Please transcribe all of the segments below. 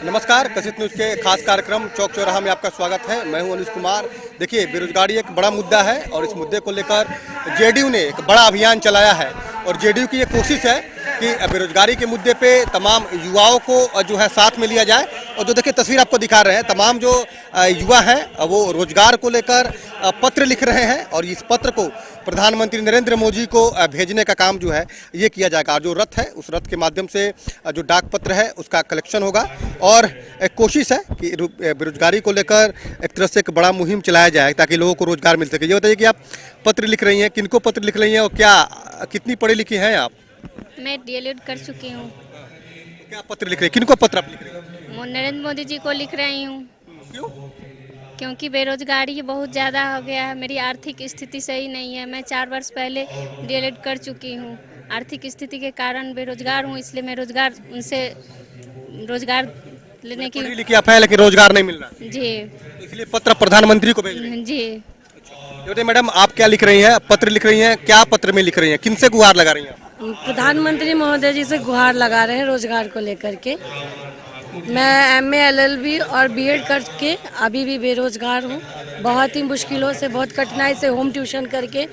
नमस्कार, कशिश न्यूज़ के खास कार्यक्रम चौक चौराहा में आपका स्वागत है। मैं हूं अनुज कुमार। देखिए, बेरोजगारी एक बड़ा मुद्दा है और इस मुद्दे को लेकर जेडीयू ने एक बड़ा अभियान चलाया है और जेडीयू की ये कोशिश है कि बेरोजगारी के मुद्दे पे तमाम युवाओं को जो है साथ में लिया जाए। और जो देखिए तस्वीर आपको दिखा रहे हैं, तमाम जो युवा हैं वो रोजगार को लेकर पत्र लिख रहे हैं और इस पत्र को प्रधानमंत्री नरेंद्र मोदी को भेजने का काम जो है ये किया जाएगा। जो रथ है उस रथ के माध्यम से जो डाक पत्र है उसका कलेक्शन होगा और एक कोशिश है कि बेरोजगारी को लेकर एक तरह से एक बड़ा मुहिम चलाया जाए ताकि लोगों को रोजगार मिल सके। ये बताइए कि आप पत्र लिख रही हैं, किनको पत्र लिख रही हैं और क्या कितनी पढ़ी लिखी हैं आप? मैं डीएलएड कर चुकी हूँ। क्या पत्र लिख रही हैं, किनको पत्र आप लिख रही हैं? नरेंद्र मोदी जी को लिख रही हूँ। क्यों? क्योंकि बेरोजगारी बहुत ज़्यादा हो गया है, मेरी आर्थिक स्थिति सही नहीं है। मैं 4 वर्ष पहले डीएलएड कर चुकी हूँ। आर्थिक स्थिति के कारण बेरोजगार हूँ, इसलिए मैं उनसे रोजगार लेने की पढ़ी लिखी आप हैं लेकिन रोजगार नहीं मिल रहा जी तो इसलिए पत्र प्रधानमंत्री को भेज रही हैं। जी। बताइए मैडम, आप क्या लिख रही हैं? पत्र लिख रही हैं, क्या पत्र में लिख रही हैं, किनसे गुहार लगा रही हैं? प्रधानमंत्री महोदय जी से गुहार लगा रहे हैं रोजगार को लेकर के। मैं एमए एलएलबी और बीएड करके अभी भी बेरोजगार हूँ। बहुत ही मुश्किलों से, बहुत कठिनाई से होम ट्यूशन करके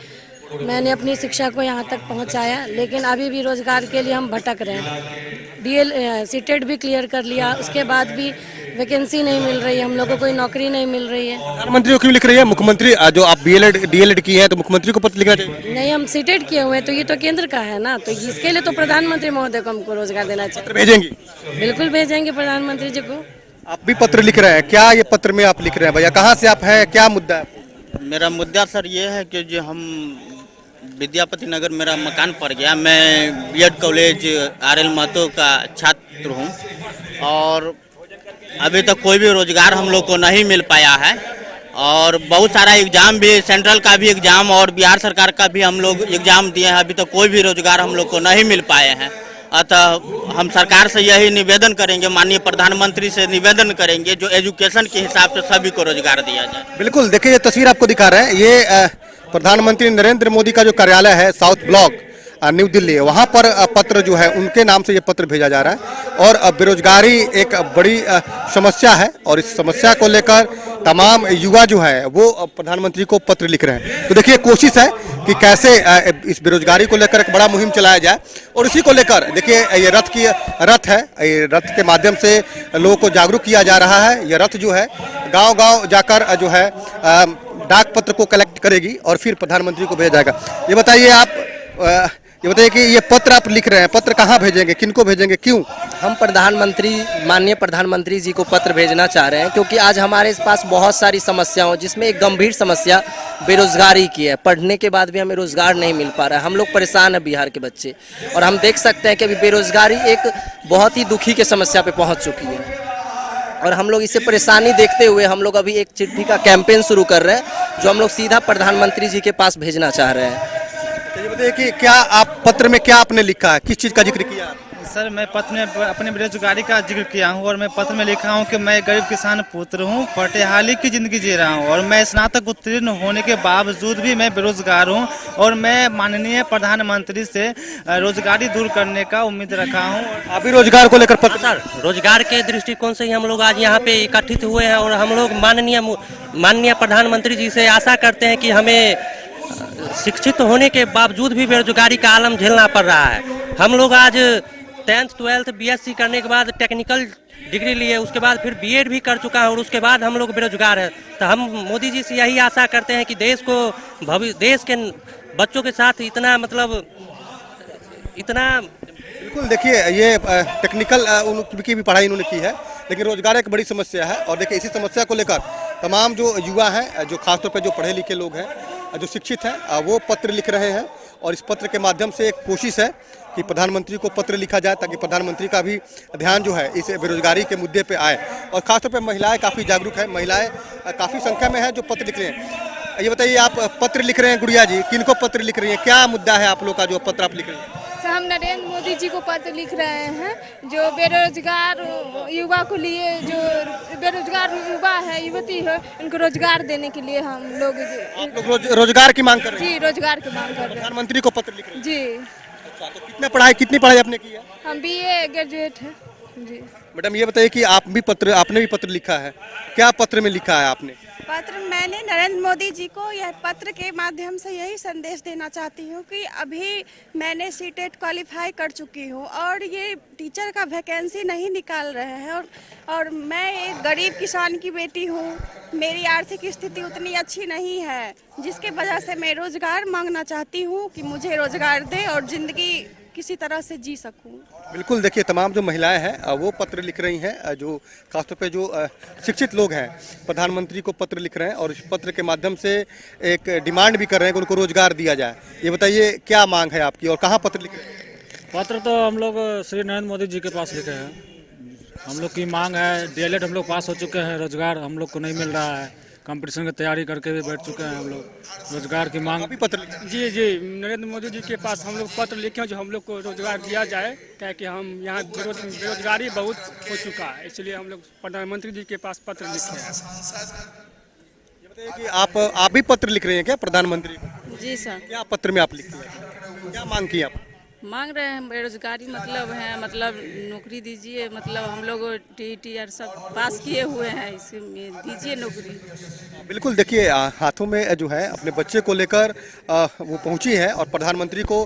मैंने अपनी शिक्षा को यहाँ तक पहुँचाया, लेकिन अभी भी रोजगार के लिए हम भटक रहे हैं। सीटेट भी क्लियर कर लिया, उसके बाद भी वैकेंसी नहीं मिल रही है, हम लोगों को कोई नौकरी नहीं मिल रही है। प्रधानमंत्री को क्यों लिख रही है? मुख्यमंत्री जो आप डीएलएड की हैं तो मुख्यमंत्री को पत्र लिखना चाहिए। नहीं, हम सीटेट किए हुए हैं तो ये तो केंद्र का है ना, तो इसके लिए तो प्रधानमंत्री महोदय को हमको रोजगार देना चाहिए। पत्र भेजेंगी? बिल्कुल भेजेंगे प्रधानमंत्री जी को। आप भी पत्र लिख रहे हैं, क्या ये पत्र में आप लिख रहे हैं भैया? कहाँ से आप हैं, क्या मुद्दा है? मेरा मुद्दा सर ये है कि जो हम विद्यापति नगर मेरा मकान पड़ गया। मैं बीएड कॉलेज आरएल महतो का छात्र हूँ और अभी तक कोई भी रोजगार हम लोग को नहीं मिल पाया है और बहुत सारा एग्जाम भी, सेंट्रल का भी एग्जाम और बिहार सरकार का भी हम लोग एग्जाम दिए हैं, अभी तक कोई भी रोजगार हम लोग को नहीं मिल पाए हैं। अतः हम सरकार से यही निवेदन करेंगे, माननीय प्रधानमंत्री से निवेदन करेंगे जो एजुकेशन के हिसाब से सभी को रोजगार दिया जाए। बिल्कुल, देखिए ये तस्वीर आपको दिखा रहे हैं, ये प्रधानमंत्री नरेंद्र मोदी का जो कार्यालय है साउथ ब्लॉक न्यू दिल्ली, वहाँ पर पत्र जो है उनके नाम से ये पत्र भेजा जा रहा है और बेरोजगारी एक बड़ी समस्या है और इस समस्या को लेकर तमाम युवा जो है वो प्रधानमंत्री को पत्र लिख रहे हैं। तो देखिए कोशिश है कि कैसे इस बेरोजगारी को लेकर एक बड़ा मुहिम चलाया जाए और इसी को लेकर देखिए ये रथ है, ये रथ के माध्यम से लोगों को जागरूक किया जा रहा है। ये रथ जो है गाँव-गाँव जाकर जो है डाक पत्र को कलेक्ट करेगी और फिर प्रधानमंत्री को भेजा जाएगा। ये बताइए कि ये पत्र आप लिख रहे हैं, पत्र कहाँ भेजेंगे, किनको भेजेंगे, क्यों? हम माननीय प्रधानमंत्री जी को पत्र भेजना चाह रहे हैं क्योंकि आज हमारे पास बहुत सारी समस्याएं जिसमें एक गंभीर समस्या बेरोजगारी की है। पढ़ने के बाद भी हमें रोजगार नहीं मिल पा रहा है। हम लोग परेशान हैं, बिहार के बच्चे, और हम देख सकते हैं कि अभी बेरोजगारी एक बहुत ही दुखी के समस्या पे पहुँच चुकी है और हम लोग इसे परेशानी देखते हुए हम लोग अभी एक चिट्ठी का कैंपेन शुरू कर रहे हैं जो हम लोग सीधा प्रधानमंत्री जी के पास भेजना चाह रहे हैं। तो ये बताइए कि क्या आप पत्र में क्या आपने लिखा है, किस चीज़ का जिक्र किया? सर, मैं पत्र में अपने बेरोजगारी का जिक्र किया हूँ और मैं पत्र में लिखा हूँ कि मैं गरीब किसान पुत्र हूँ, पटिहाली की जिंदगी जी रहा हूँ और मैं स्नातक उत्तीर्ण होने के बावजूद भी मैं बेरोजगार हूँ और मैं माननीय प्रधानमंत्री से रोजगारी दूर करने का उम्मीद रखा हूँ। अभी रोजगार को लेकर पत्र? सर, रोजगार के दृष्टिकोण से ही हम लोग आज यहाँ पे एकत्रित हुए हैं और हम लोग माननीय प्रधानमंत्री जी से आशा करते हैं कि हमें शिक्षित होने के बावजूद भी बेरोजगारी का आलम झेलना पड़ रहा है। हम लोग आज 10th 12th बीएससी करने के बाद टेक्निकल डिग्री लिए, उसके बाद फिर बीएड भी कर चुका है और उसके बाद हम लोग बेरोजगार हैं। तो हम मोदी जी से यही आशा करते हैं कि देश के बच्चों के साथ इतना बिल्कुल, देखिए ये टेक्निकल की भी पढ़ाई इन्होंने की है लेकिन रोजगार एक बड़ी समस्या है और देखिए इसी समस्या को लेकर तमाम जो युवा हैं, जो खासतौर पर जो पढ़े लिखे लोग हैं, जो शिक्षित हैं, वो पत्र लिख रहे हैं और इस पत्र के माध्यम से एक कोशिश है कि प्रधानमंत्री को पत्र लिखा जाए ताकि प्रधानमंत्री का भी ध्यान जो है इस बेरोजगारी के मुद्दे पे आए और खासतौर पे महिलाएं काफ़ी जागरूक है, महिलाएं काफ़ी संख्या में है जो पत्र लिख रहे हैं। ये बताइए, आप पत्र लिख रहे हैं गुड़िया जी, किनको पत्र लिख रही हैं, क्या मुद्दा है आप लोग का जो पत्र आप लिख रही हैं? हम नरेंद्र मोदी जी को पत्र लिख रहे हैं जो बेरोजगार युवा को लिए, जो बेरोजगार युवा है, युवती है, उनको रोजगार देने के लिए हम लोग रोजगार की मांग कर रहे हैं? जी, रोजगार की मांग कर रहे हैं। प्रधानमंत्री को पत्र लिख रहे हैं? जी। अच्छा, तो कितनी पढ़ाई आपने की है? हम बीए ग्रेजुएट हैं। जी। मैडम ये बताइए कि आपने भी पत्र लिखा है, क्या पत्र में लिखा है आपने? पत्र मैंने नरेंद्र मोदी जी को यह पत्र के माध्यम से यही संदेश देना चाहती हूँ कि अभी मैंने सीटेट क्वालिफाई कर चुकी हूँ और ये टीचर का वैकेंसी नहीं निकाल रहे हैं और मैं एक गरीब किसान की बेटी हूँ। मेरी आर्थिक स्थिति उतनी अच्छी नहीं है, जिसके वजह से मैं रोजगार मांगना चाहती हूँ कि मुझे रोजगार दे और जिंदगी किसी तरह से जी सकूं। बिल्कुल, देखिए तमाम जो महिलाएं हैं वो पत्र लिख रही हैं, जो खासतौर पे जो शिक्षित लोग हैं प्रधानमंत्री को पत्र लिख रहे हैं और इस पत्र के माध्यम से एक डिमांड भी कर रहे हैं कि उनको रोजगार दिया जाए। ये बताइए क्या मांग है आपकी और कहाँ पत्र लिख रहे हैं? पत्र तो हम लोग श्री नरेंद्र मोदी जी के पास लिखे हैं। हम लोग की मांग है, डीएलएड हम लोग पास हो चुके हैं, रोजगार हम लोग को नहीं मिल रहा है, कंपटीशन की तैयारी करके भी बैठ चुके हैं हम लोग, रोजगार की मांग। अभी पत्र लिखे? जी नरेंद्र मोदी जी के पास हम लोग पत्र लिखे हैं जो हम लोग को रोजगार दिया जाए, क्या कि हम यहाँ बेरोजगारी बहुत हो चुका है, इसलिए हम लोग प्रधानमंत्री जी के पास पत्र लिखे हैं। ये बताइए कि आप भी पत्र लिख रहे हैं क्या प्रधानमंत्री को? जी सर। क्या पत्र में आप लिखते हैं, क्या मांग की आप? मांग रहे हैं बेरोजगारी मतलब नौकरी दीजिए, मतलब हम लोग टीईटी और सब पास किए हुए हैं, इसमें दीजिए नौकरी। बिल्कुल, देखिए हाथों में जो है अपने बच्चे को लेकर वो पहुंची है और प्रधानमंत्री को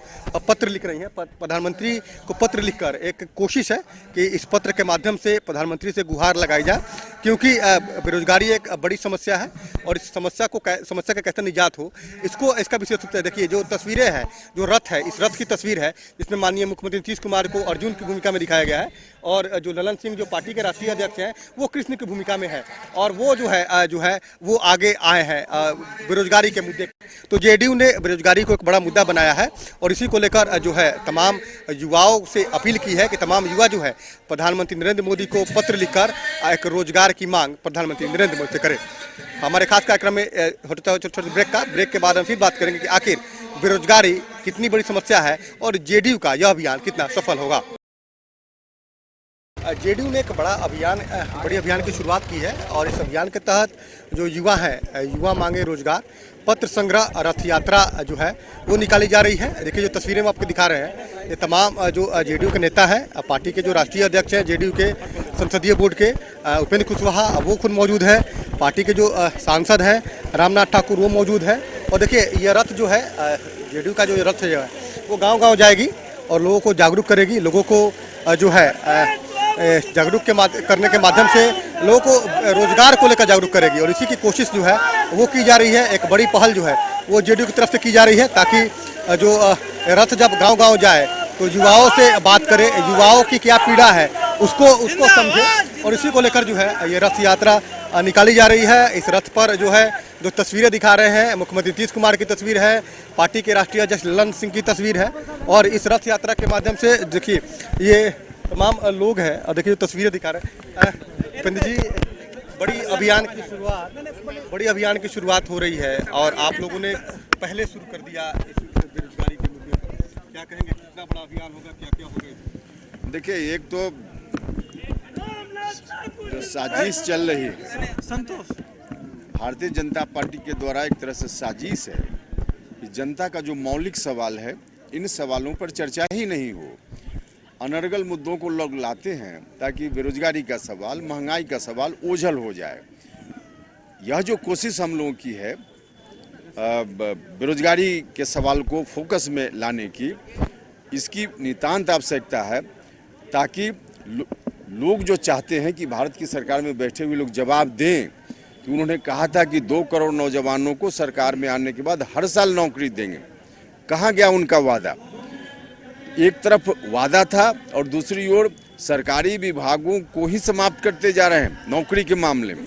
पत्र लिख रही हैं। प्रधानमंत्री को पत्र लिखकर एक कोशिश है कि इस पत्र के माध्यम से प्रधानमंत्री से गुहार लगाई जाए, क्योंकि बेरोजगारी एक बड़ी समस्या है और इस समस्या का कैसे निजात हो, इसका विशेष रूप से देखिए जो तस्वीरें हैं, जो रथ है, इस रथ की तस्वीर है जिसमें माननीय मुख्यमंत्री नीतीश कुमार को अर्जुन की भूमिका में दिखाया गया है और जो ललन सिंह जो पार्टी के राष्ट्रीय अध्यक्ष हैं वो कृष्ण की भूमिका में है और वो जो है वो आगे आए हैं बेरोजगारी के मुद्दे। तो जेडीयू ने बेरोजगारी को एक बड़ा मुद्दा बनाया है और इसी को लेकर जो है तमाम युवाओं से अपील की है कि तमाम युवा जो है प्रधानमंत्री नरेंद्र मोदी को पत्र लिखकर एक रोजगार की मांग प्रधानमंत्री नरेंद्र मोदी से करें। हमारे खास कार्यक्रम में होता है छोटे ब्रेक के बाद हम फिर बात करेंगे कि आखिर बेरोजगारी कितनी बड़ी समस्या है और जेडीयू का यह अभियान कितना सफल होगा। जेडीयू ने एक बड़ी अभियान की शुरुआत की है और इस अभियान के तहत जो युवा हैं, युवा मांगे रोजगार, पत्र संग्रह रथ यात्रा जो है वो निकाली जा रही है। देखिए जो तस्वीरें हम आपको दिखा रहे हैं, ये तमाम जो जेडीयू के नेता हैं, पार्टी के जो राष्ट्रीय अध्यक्ष हैं जेडीयू के संसदीय बोर्ड के उपेंद्र कुशवाहा वो खुद मौजूद है, पार्टी के जो सांसद हैं रामनाथ ठाकुर वो मौजूद है। और देखिए ये रथ जो है जेडीयू का जो रथ है वो गाँव-गाँव जाएगी और लोगों को जागरूक करेगी, लोगों को जो है जागरूक करने के माध्यम से लोगों को रोजगार को लेकर जागरूक करेगी और इसी की कोशिश जो है वो की जा रही है। एक बड़ी पहल जो है वो जेडीयू की तरफ से की जा रही है ताकि जो रथ जब गांव-गांव जाए तो युवाओं से बात करे, युवाओं की क्या पीड़ा है उसको समझे और इसी को लेकर जो है ये रथ यात्रा निकाली जा रही है। इस रथ पर जो तस्वीरें दिखा रहे हैं मुख्यमंत्री नीतीश कुमार की तस्वीर है, पार्टी के राष्ट्रीय अध्यक्ष ललन सिंह की तस्वीर है और इस रथ यात्रा के माध्यम से देखिए ये तमाम लोग हैं और देखिए जो तस्वीरें दिखा रहे हैं। उपेंद्र जी, बड़ी अभियान की शुरुआत हो रही है और आप लोगों ने पहले शुरू कर दिया इस बेरोजगारी के मुद्दे पर, क्या कहेंगे, कितना बड़ा अभियान होगा, क्या होगा? देखिए एक तो जो साजिश चल रही है भारतीय जनता पार्टी के द्वारा, एक तरह से साजिश है कि जनता का जो मौलिक सवाल है इन सवालों पर चर्चा ही नहीं हो, अनर्गल मुद्दों को लोग लाते हैं ताकि बेरोजगारी का सवाल, महंगाई का सवाल ओझल हो जाए। यह जो कोशिश हम लोगों की है बेरोजगारी के सवाल को फोकस में लाने की, इसकी नितांत आवश्यकता है ताकि लोग जो चाहते हैं कि भारत की सरकार में बैठे हुए लोग जवाब दें कि उन्होंने कहा था कि 2 करोड़ नौजवानों को सरकार में आने के बाद हर साल नौकरी देंगे, कहाँ गया उनका वादा? एक तरफ वादा था और दूसरी ओर सरकारी विभागों को ही समाप्त करते जा रहे हैं नौकरी के मामले में,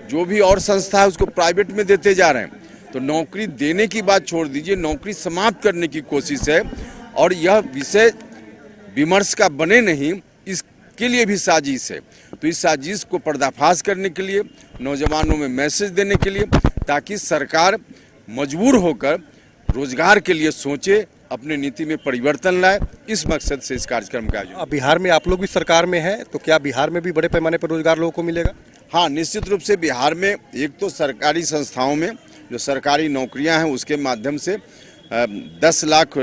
जो भी और संस्था है उसको प्राइवेट में देते जा रहे हैं। तो नौकरी देने की बात छोड़ दीजिए, नौकरी समाप्त करने की कोशिश है और यह विषय विमर्श का बने नहीं, इसके लिए भी साजिश है। तो इस साजिश को पर्दाफाश करने के लिए, नौजवानों में मैसेज देने के लिए, ताकि सरकार मजबूर होकर रोजगार के लिए सोचे, अपने नीति में परिवर्तन लाए, इस मकसद से इस कार्यक्रम का आयोजन। बिहार में आप लोग भी सरकार में हैं, तो क्या बिहार में भी बड़े पैमाने पर रोजगार लोगों को मिलेगा? हाँ, निश्चित रूप से बिहार में एक तो सरकारी संस्थाओं में जो सरकारी नौकरियां हैं उसके माध्यम से 10 लाख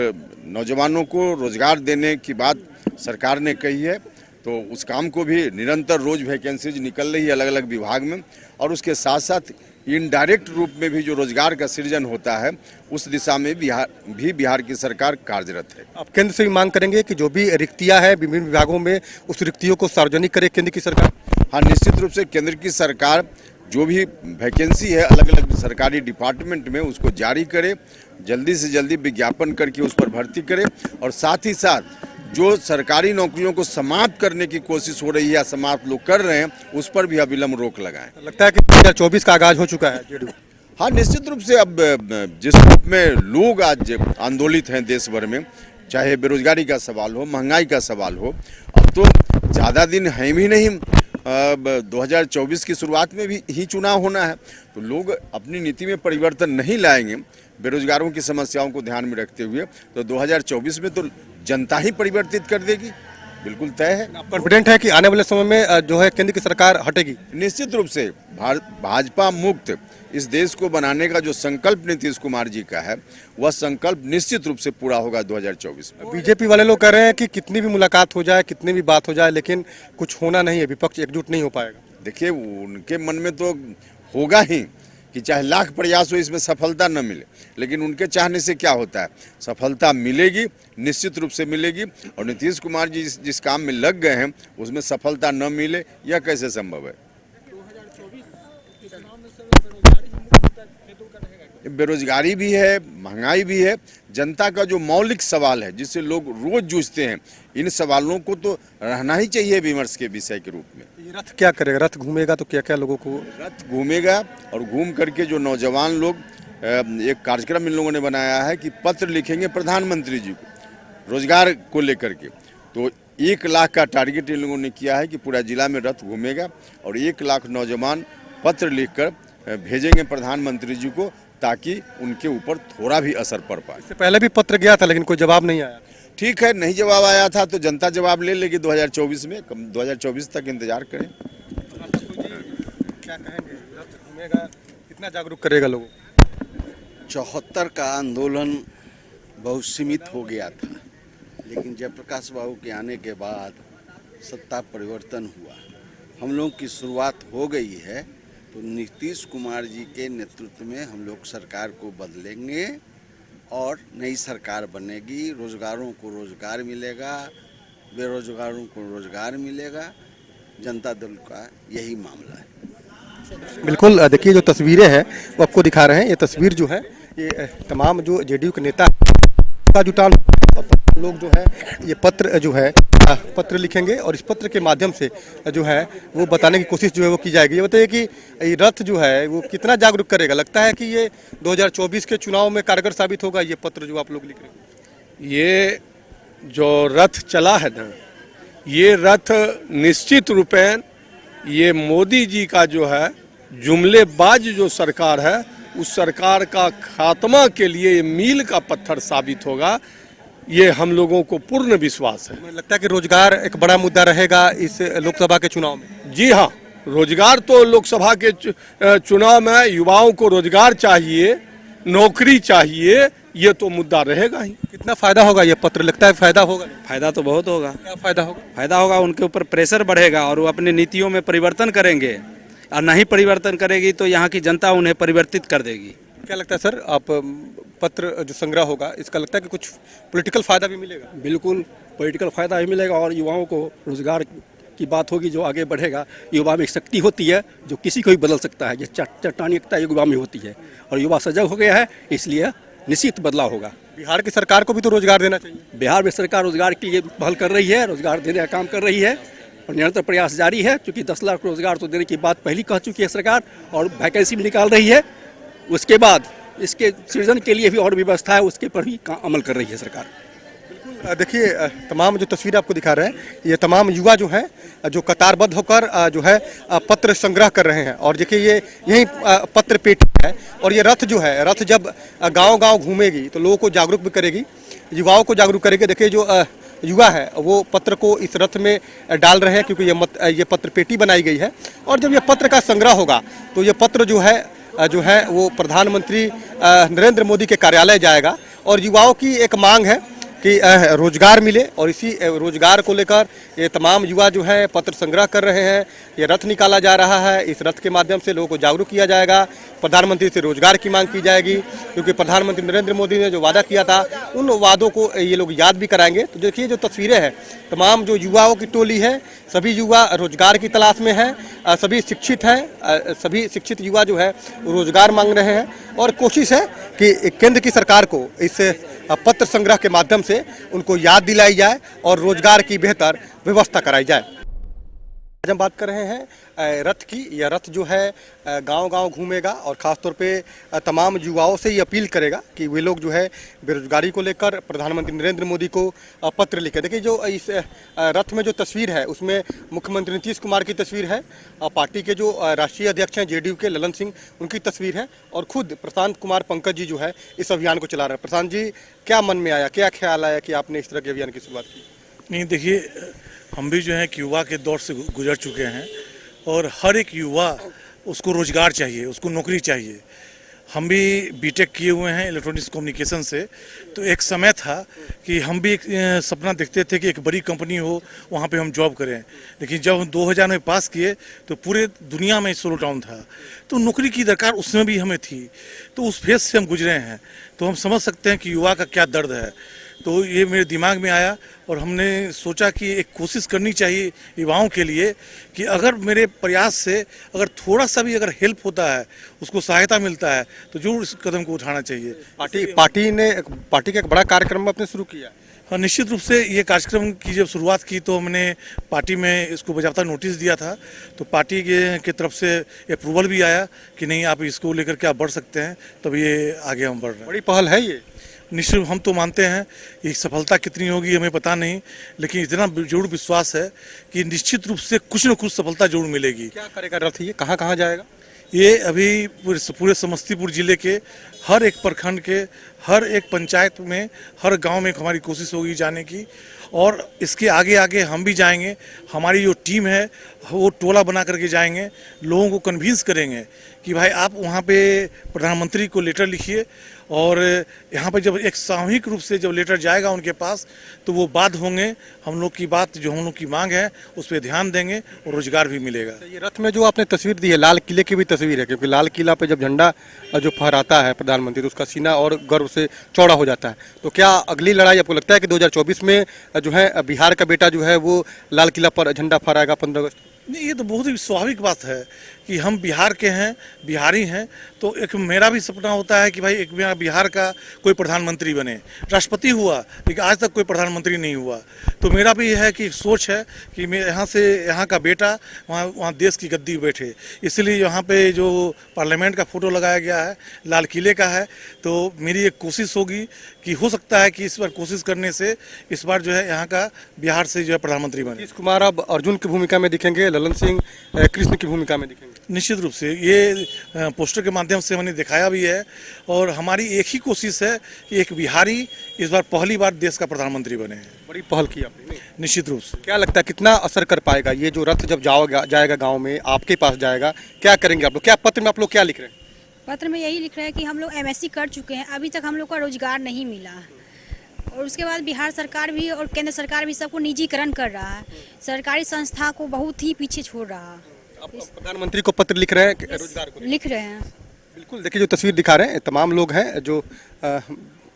नौजवानों को रोजगार देने की बात सरकार ने कही है। तो उस काम को भी निरंतर रोज वैकेंसीज निकल रही है अलग अलग विभाग में, और उसके साथ साथ इनडायरेक्ट रूप में भी जो रोजगार का सृजन होता है उस दिशा में बिहार की सरकार कार्यरत है। आप केंद्र से भी मांग करेंगे कि जो भी रिक्तियां हैं विभिन्न विभागों में उस रिक्तियों को सार्वजनिक करे केंद्र की सरकार? हाँ, निश्चित रूप से केंद्र की सरकार जो भी वैकेंसी है अलग अलग सरकारी डिपार्टमेंट में उसको जारी करे, जल्दी से जल्दी विज्ञापन करके उस पर भर्ती करे, और साथ ही साथ जो सरकारी नौकरियों को समाप्त करने की कोशिश हो रही है या समाप्त लोग कर रहे हैं उस पर भी अविलंब रोक लगाएं। लगता है कि 2024 का आगाज हो चुका है जेडीयू? हाँ, निश्चित रूप से अब जिस रूप में लोग आज आंदोलित हैं देश भर में, चाहे बेरोजगारी का सवाल हो, महंगाई का सवाल हो, अब तो ज़्यादा दिन है भी नहीं, 2024 की शुरुआत में भी ही चुनाव होना है, तो लोग अपनी नीति में परिवर्तन नहीं लाएंगे बेरोजगारों की समस्याओं को ध्यान में रखते हुए, तो 2024 में तो जनता ही परिवर्तित कर देगी, बिल्कुल तय है। आप कॉन्फिडेंट है कि आने वाले समय में जो है केंद्र की सरकार हटेगी? निश्चित रूप से भाजपा मुक्त इस देश को बनाने का जो संकल्प नीतीश कुमार जी का है वह संकल्प निश्चित रूप से पूरा होगा 2024 में। बीजेपी वाले लोग कह रहे हैं कि कितनी भी मुलाकात हो जाए, कितनी भी बात हो जाए, लेकिन कुछ होना नहीं है, विपक्ष एकजुट नहीं हो पाएगा। देखिए, उनके मन में तो होगा ही कि चाहे लाख प्रयास हो इसमें सफलता न मिले, लेकिन उनके चाहने से क्या होता है, सफलता मिलेगी, निश्चित रूप से मिलेगी। और नीतीश कुमार जी जिस काम में लग गए हैं उसमें सफलता न मिले यह कैसे संभव है? बेरोजगारी भी है, महंगाई भी है, जनता का जो मौलिक सवाल है जिससे लोग रोज जूझते हैं, इन सवालों को तो रहना ही चाहिए विमर्श के विषय के रूप में। ये रथ क्या करेगा? रथ घूमेगा तो क्या क्या लोगों को? रथ घूमेगा और घूम करके जो नौजवान लोग, एक कार्यक्रम इन लोगों ने बनाया है कि पत्र लिखेंगे प्रधानमंत्री जी को रोजगार को लेकर के, तो 1 लाख का टारगेट इन लोगों ने किया है कि पूरा जिला में रथ घूमेगा और 1 लाख नौजवान पत्र लिखकर भेजेंगे प्रधानमंत्री जी को ताकि उनके ऊपर थोड़ा भी असर पड़ पाए। इससे पहले भी पत्र गया था लेकिन कोई जवाब नहीं आया। ठीक है, नहीं जवाब आया था तो जनता जवाब ले लेगी 2024 में, 2024 तक इंतजार करें। क्या कहेंगे, रथ घूमेगा, कितना जागरूक करेगा लोगों? 74 का आंदोलन बहुत सीमित हो गया था, लेकिन जयप्रकाश बाबू के आने के बाद सत्ता परिवर्तन हुआ, हम लोग की शुरुआत हो गई है, तो नीतीश कुमार जी के नेतृत्व में हम लोग सरकार को बदलेंगे और नई सरकार बनेगी, रोजगारों को रोजगार मिलेगा, बेरोजगारों को रोजगार मिलेगा, जनता दल का यही मामला है। बिल्कुल, देखिए जो तस्वीरें हैं वो आपको दिखा रहे हैं, ये तस्वीर जो है ये तमाम जो जेडीयू के नेता का जुटान लोग जो है ये पत्र जो है पत्र लिखेंगे और इस पत्र के माध्यम से जो है वो बताने की कोशिश जो है वो की जाएगी। ये बताइए कि ये रथ जो है वो कितना जागरूक करेगा? लगता है कि ये 2024 के चुनाव में कारगर साबित होगा ये पत्र जो आप लोग लिख रहे हैं? ये जो रथ चला है ना, ये रथ निश्चित रूपेण ये मोदी जी का जो है जुमलेबाज जो सरकार है उस सरकार का खात्मा के लिए ये मील का पत्थर साबित होगा, ये हम लोगों को पूर्ण विश्वास है। मुझे लगता है कि रोजगार एक बड़ा मुद्दा रहेगा इस लोकसभा के चुनाव में। जी हाँ, रोजगार तो लोकसभा के चुनाव में युवाओं को रोजगार चाहिए, नौकरी चाहिए, ये तो मुद्दा रहेगा ही। कितना फायदा होगा ये पत्र? लगता है फायदा होगा? फायदा तो बहुत होगा। क्या फायदा होगा? फायदा होगा, उनके ऊपर प्रेशर बढ़ेगा और वो अपने नीतियों में परिवर्तन करेंगे, और नहीं परिवर्तन करेगी तो यहाँ की जनता उन्हें परिवर्तित कर देगी। क्या लगता है सर, आप पत्र जो संग्रह होगा इसका लगता है कि कुछ पॉलिटिकल फायदा भी मिलेगा? बिल्कुल पॉलिटिकल फायदा भी मिलेगा और युवाओं को रोजगार की बात होगी जो आगे बढ़ेगा। युवा में एक शक्ति होती है जो किसी को भी बदल सकता है, ये चट्टानी एकता युवा में होती है और युवा सजग हो गया है, इसलिए निश्चित बदलाव होगा। बिहार की सरकार को भी तो रोजगार देना चाहिए। बिहार में सरकार रोजगार के लिए पहल कर रही है, रोजगार देने का काम कर रही है और निरंतर प्रयास जारी है, क्योंकि 10 लाख रोजगार तो देने की बात पहले कह चुकी है सरकार और वैकेंसी भी निकाल रही है। उसके बाद इसके सृजन के लिए भी और व्यवस्था है, उसके पर भी अमल कर रही है सरकार। बिल्कुल, देखिए तमाम जो तस्वीर आपको दिखा रहे हैं ये तमाम युवा जो हैं जो कतारबद्ध होकर जो है पत्र संग्रह कर रहे हैं और देखिए ये यही पत्र पेटी है और ये रथ जो है, रथ जब गांव-गांव घूमेगी तो लोगों को जागरूक भी करेगी, युवाओं को जागरूक करेगी। देखिए जो युवा है वो पत्र को इस रथ में डाल रहे हैं क्योंकि ये पत्र पेटी बनाई गई है और जब ये पत्र का संग्रह होगा तो ये पत्र जो है वो प्रधानमंत्री नरेंद्र मोदी के कार्यालय जाएगा और युवाओं की एक मांग है कि रोजगार मिले, और इसी रोजगार को लेकर ये तमाम युवा जो है पत्र संग्रह कर रहे हैं। ये रथ निकाला जा रहा है, इस रथ के माध्यम से लोगों को जागरूक किया जाएगा, प्रधानमंत्री से रोजगार की मांग की जाएगी, क्योंकि प्रधानमंत्री नरेंद्र मोदी ने जो वादा किया था उन वादों को ये लोग याद भी कराएंगे। तो देखिए जो तस्वीरें हैं, तमाम जो युवाओं की टोली है, सभी युवा रोजगार की तलाश में हैं, सभी शिक्षित हैं, सभी शिक्षित युवा जो है रोजगार मांग रहे हैं, और कोशिश है कि केंद्र की सरकार को इस पत्र संग्रह के माध्यम से उनको याद दिलाई जाए और रोजगार की बेहतर व्यवस्था कराई जाए। आज हम बात कर रहे हैं रथ की। यह रथ जो है गांव-गांव घूमेगा और ख़ासतौर पे तमाम युवाओं से ये अपील करेगा कि वे लोग जो है बेरोजगारी को लेकर प्रधानमंत्री नरेंद्र मोदी को पत्र लिखे। देखिए जो इस रथ में जो तस्वीर है उसमें मुख्यमंत्री नीतीश कुमार की तस्वीर है, पार्टी के जो राष्ट्रीय अध्यक्ष हैं जेडीयू के ललन सिंह, उनकी तस्वीर है, और खुद प्रशांत कुमार पंकज जी जो है इस अभियान को चला रहे हैं। प्रशांत जी, क्या मन में आया, क्या ख्याल आया कि आपने इस तरह के अभियान की शुरुआत की? नहीं, देखिए हम भी जो है कि युवा के दौर से गुजर चुके हैं, और हर एक युवा उसको रोजगार चाहिए, उसको नौकरी चाहिए। हम भी बीटेक किए हुए हैं इलेक्ट्रॉनिक्स कम्युनिकेशन से, तो एक समय था कि हम भी एक सपना देखते थे कि एक बड़ी कंपनी हो, वहाँ पे हम जॉब करें। लेकिन जब हम 2000 में पास किए तो पूरे दुनिया में स्लो डाउन था, तो नौकरी की दरकार उसमें भी हमें थी, तो उस फेज से हम गुजरे हैं। तो हम समझ सकते हैं कि युवा का क्या दर्द है। तो ये मेरे दिमाग में आया और हमने सोचा कि एक कोशिश करनी चाहिए युवाओं के लिए कि अगर मेरे प्रयास से अगर थोड़ा सा भी अगर हेल्प होता है, उसको सहायता मिलता है, तो जरूर इस कदम को उठाना चाहिए। पार्टी का एक बड़ा कार्यक्रम आपने शुरू किया? हाँ, निश्चित रूप से ये कार्यक्रम की जब शुरुआत की तो हमने पार्टी में इसको बजाबता नोटिस दिया था, तो पार्टी के तरफ से अप्रूवल भी आया कि नहीं आप इसको लेकर के आप बढ़ सकते हैं, तब ये आगे हम बढ़ रहे हैं। बड़ी पहल है ये। निश्चित हम तो मानते हैं, ये सफलता कितनी होगी हमें पता नहीं, लेकिन इतना जरूर विश्वास है कि निश्चित रूप से कुछ न कुछ सफलता जरूर मिलेगी। क्या करेगा रथ, ये कहाँ कहाँ जाएगा? ये अभी पूरे समस्तीपुर जिले के हर एक प्रखंड के हर एक पंचायत में, हर गांव में हमारी कोशिश होगी जाने की, और इसके आगे आगे हम भी जाएंगे। हमारी जो टीम है वो टोला बना करके जाएंगे, लोगों को कन्विंस करेंगे कि भाई आप वहाँ पे प्रधानमंत्री को लेटर लिखिए, और यहाँ पे जब एक सामूहिक रूप से जब लेटर जाएगा उनके पास तो वो बात होंगे, हम लोग की बात जो हम लोग की मांग है उस पर ध्यान देंगे और रोजगार भी मिलेगा। ये रथ में जो आपने तस्वीर दी है, लाल किले की भी तस्वीर है, क्योंकि लाल किला पे जब झंडा जो फहराता है प्रधानमंत्री, तो उसका सीना और गर्व से चौड़ा हो जाता है। तो क्या अगली लड़ाई आपको लगता है कि 2024 में जो है बिहार का बेटा जो है वो लाल किला पर झंडा फहराएगा 15 अगस्त? नहीं, ये तो बहुत ही स्वाभाविक बात है कि हम बिहार के हैं, बिहारी हैं, तो एक मेरा भी सपना होता है कि भाई एक बिहार का कोई प्रधानमंत्री बने। राष्ट्रपति हुआ लेकिन आज तक कोई प्रधानमंत्री नहीं हुआ, तो मेरा भी है कि एक सोच है कि मैं यहाँ का बेटा वहाँ देश की गद्दी बैठे। इसलिए यहाँ पे जो पार्लियामेंट का फोटो लगाया गया है लाल किले का है, तो मेरी एक कोशिश होगी कि हो सकता है कि इस बार कोशिश करने से इस बार जो है यहाँ का बिहार से जो है प्रधानमंत्री बने। नीतीश कुमार अब अर्जुन की भूमिका में दिखेंगे, ललन सिंह कृष्ण की भूमिका में दिखेंगे। निश्चित रूप से ये पोस्टर के माध्यम से हमने दिखाया भी है, और हमारी एक ही कोशिश है कि एक बिहारी इस बार पहली बार देश का प्रधानमंत्री बने। बड़ी पहल की आपने। निश्चित रूप से। क्या लगता है कितना असर कर पाएगा ये जो रथ जब जाएगा गाँव में, आपके पास जाएगा, क्या करेंगे आप लोग? क्या पत्र में आप लोग क्या लिख रहे हैं? पत्र में यही लिख रहे हैं कि हम लोग MSc कर चुके हैं, अभी तक हम लोग का रोजगार नहीं मिला, और उसके बाद बिहार सरकार भी और केंद्र सरकार भी सबको निजीकरण कर रहा है, सरकारी संस्था को बहुत ही पीछे छोड़ रहा है। प्रधानमंत्री को पत्र लिख रहे हैं रोजगार को? लिख रहे हैं। बिल्कुल, देखिए जो तस्वीर दिखा रहे हैं तमाम लोग हैं जो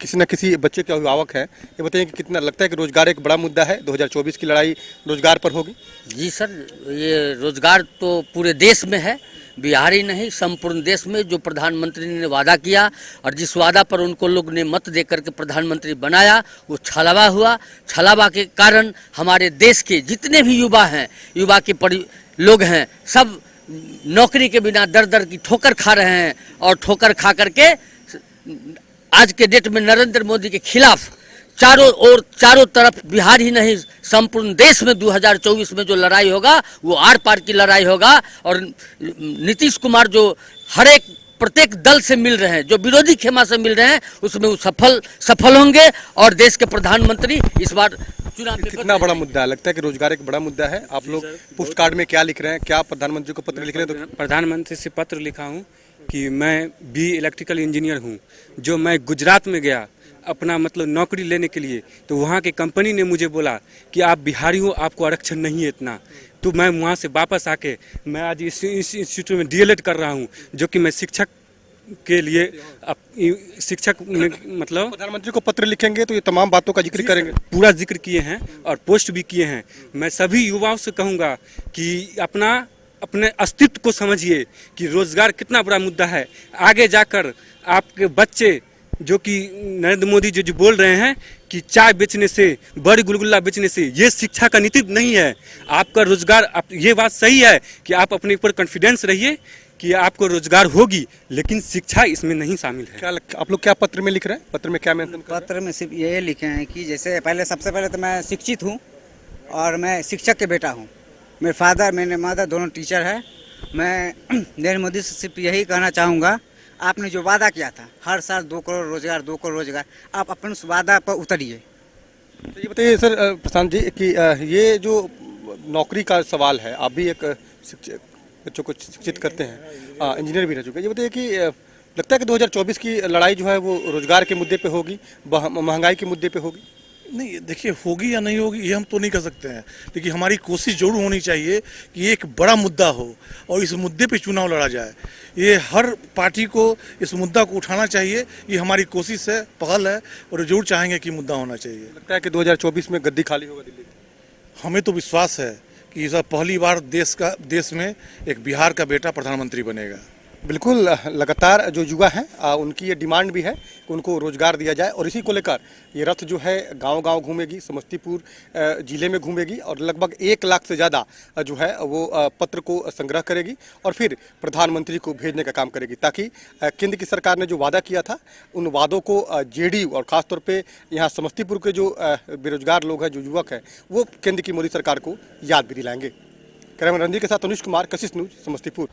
किसी न किसी बच्चे के अभिभावक हैं। ये बताइए कि कितना लगता है कि रोजगार एक बड़ा मुद्दा है, 2024 की लड़ाई रोजगार पर होगी? जी सर, ये रोजगार तो पूरे देश में है, बिहार ही नहीं संपूर्ण देश में। जो प्रधानमंत्री ने वादा किया और जिस वादा पर उनको लोग ने मत दे करके प्रधानमंत्री बनाया, वो छलावा हुआ। छलावा के कारण हमारे देश के जितने भी युवा हैं, युवा के लोग हैं, सब नौकरी के बिना दर दर की ठोकर खा रहे हैं, और ठोकर खा करके आज के डेट में नरेंद्र मोदी के खिलाफ चारों तरफ बिहार ही नहीं संपूर्ण देश में 2024 में जो लड़ाई होगा वो आर पार की लड़ाई होगा। और नीतीश कुमार जो हर एक प्रत्येक दल से मिल रहे हैं, जो विरोधी खेमा से मिल रहे हैं, उसमें वो सफल होंगे और देश के प्रधानमंत्री इस बार चुनाव में। कितना बड़ा मुद्दा है? लगता है कि रोजगार एक बड़ा मुद्दा है। आप लोग पोस्ट कार्ड में क्या लिख रहे हैं? क्या प्रधानमंत्री को पत्र लिख रहे हैं? तो प्रधानमंत्री से पत्र लिखा हूँ कि मैं भी इलेक्ट्रिकल इंजीनियर हूँ, जो मैं गुजरात में गया अपना मतलब नौकरी लेने के लिए, तो वहाँ के कंपनी ने मुझे बोला कि आप बिहारी हो, आपको आरक्षण नहीं है इतना। तो मैं वहाँ से वापस आके मैं आज इस इंस्टीट्यूट में डीएलएड कर रहा हूँ, जो कि मैं शिक्षक के लिए शिक्षक मतलब प्रधानमंत्री को पत्र लिखेंगे तो ये तमाम बातों का जिक्र करेंगे। पूरा जिक्र किए हैं और पोस्ट भी किए हैं। मैं सभी युवाओं से कहूँगा कि अपने अस्तित्व को समझिए कि रोजगार कितना बड़ा मुद्दा है। आगे जाकर आपके बच्चे जो कि नरेंद्र मोदी जो बोल रहे हैं कि चाय बेचने से, बड़ी गुलगुल्ला बेचने से, ये शिक्षा का नीति नहीं है। आपका रोजगार, ये बात सही है कि आप अपने ऊपर कॉन्फिडेंस रहिए कि आपको रोजगार होगी, लेकिन शिक्षा इसमें नहीं शामिल है। क्या आप लोग क्या पत्र में लिख रहे हैं? पत्र में क्या मेंशन कर रहे हैं? पत्र में सिर्फ ये लिखे हैं कि जैसे सबसे पहले तो मैं शिक्षित हूँ और मैं शिक्षक के बेटा हूँ। मेरे फादर, मेरे मदर दोनों टीचर है। मैं नरेंद्र मोदी से सिर्फ यही कहना चाहूँगा, आपने जो वादा किया था हर साल 2 करोड़ रोजगार, 2 करोड़ रोजगार, आप अपने उस वादा पर उतरिए। तो ये बताइए सर प्रशांत जी कि ये जो नौकरी का सवाल है, आप भी एक बच्चों को शिक्षित करते हैं, इंजीनियर भी रह चुके हैं। ये बताइए कि लगता है कि 2024 की लड़ाई जो है वो रोजगार के मुद्दे पे होगी, महंगाई के मुद्दे पे होगी? नहीं, देखिए होगी या नहीं होगी ये हम तो नहीं कह सकते हैं, लेकिन हमारी कोशिश जरूर होनी चाहिए कि ये एक बड़ा मुद्दा हो और इस मुद्दे पे चुनाव लड़ा जाए। ये हर पार्टी को इस मुद्दा को उठाना चाहिए, ये हमारी कोशिश है, पहल है और जरूर चाहेंगे कि मुद्दा होना चाहिए। लगता है कि 2024 में गद्दी खाली होगा दिल्ली? हमें तो विश्वास है कि इस पहली बार देश में एक बिहार का बेटा प्रधानमंत्री बनेगा। बिल्कुल, लगातार जो युवा हैं उनकी ये डिमांड भी है कि उनको रोजगार दिया जाए और इसी को लेकर ये रथ जो है गांव-गांव घूमेगी, समस्तीपुर जिले में घूमेगी और लगभग 1 लाख से ज़्यादा जो है वो पत्र को संग्रह करेगी और फिर प्रधानमंत्री को भेजने का काम करेगी, ताकि केंद्र की सरकार ने जो वादा किया था उन वादों को जेडीयू और ख़ासतौर पे यहाँ समस्तीपुर के जो बेरोजगार लोग हैं, जो युवक हैं, वो केंद्र की मोदी सरकार को याद भी दिलाएंगे। कैमरामैन रणजीत के साथ अनुज कुमार, कशिश न्यूज, समस्तीपुर।